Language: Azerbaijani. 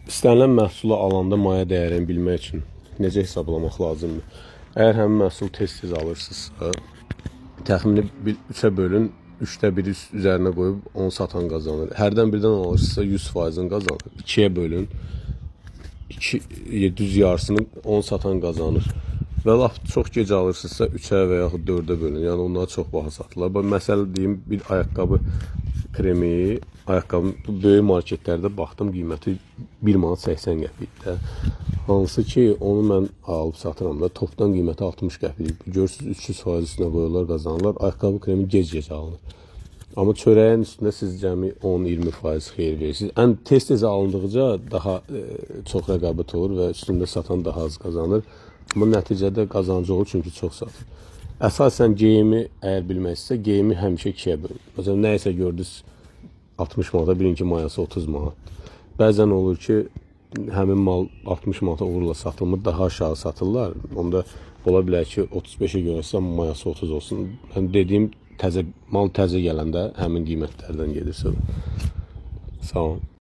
İstənilən məhsulu alanda maya dəyərini bilmək üçün necə hesablamaq lazımdır? Əgər həmin məhsulu tez-tez alırsınızsa, təxmini 3-ə bölün, 3də biri üzərinə qoyub 10 satan qazanır. Hərdən birdən alırsınızsa 100%-ını qazanır. 2-yə bölün, 700 yarısını 10 satan qazanır. Və laf çox gec alırsınızsa 3-ə və yaxud 4-ə bölün. Yəni onlara çox baha satırlar. Məsələ deyim, bir ayaqqabı kremi, ayaqqabı böyük marketlərdə baxdım, qiyməti 1 manat 80 qəpikdə. Hansı ki, onu mən alıb satıram da, topdan qiyməti 60 qəpik. Görürsünüz, 300% üstünə qoyurlar, qazanırlar. Ayaqqabı kremi gec alınır. Amma çörəyin üstündə siz cəmi 10-20% xeyir verirsiniz. Ən tez-tez alındıqca daha çox rəqabət olur və üstündə satan daha az qazanır. Amma nəticədə qazancı olur, çünki çox satır. Əsasən geyimi əgər bilməksə, geyimi həmişə 2-yə bölün. Məsələn, nə isə gördünüz 60 manata, birinci mayası 30 manat. Bəzən olur ki, həmin mal 60 manata uğurla satılmır, daha aşağı satırlar. Onda ola bilər ki, 35-ə görəsə mayası 30 olsun. Yəni dediyim, mal təzə gələndə həmin qiymətlərdən gedir. Sağ olun.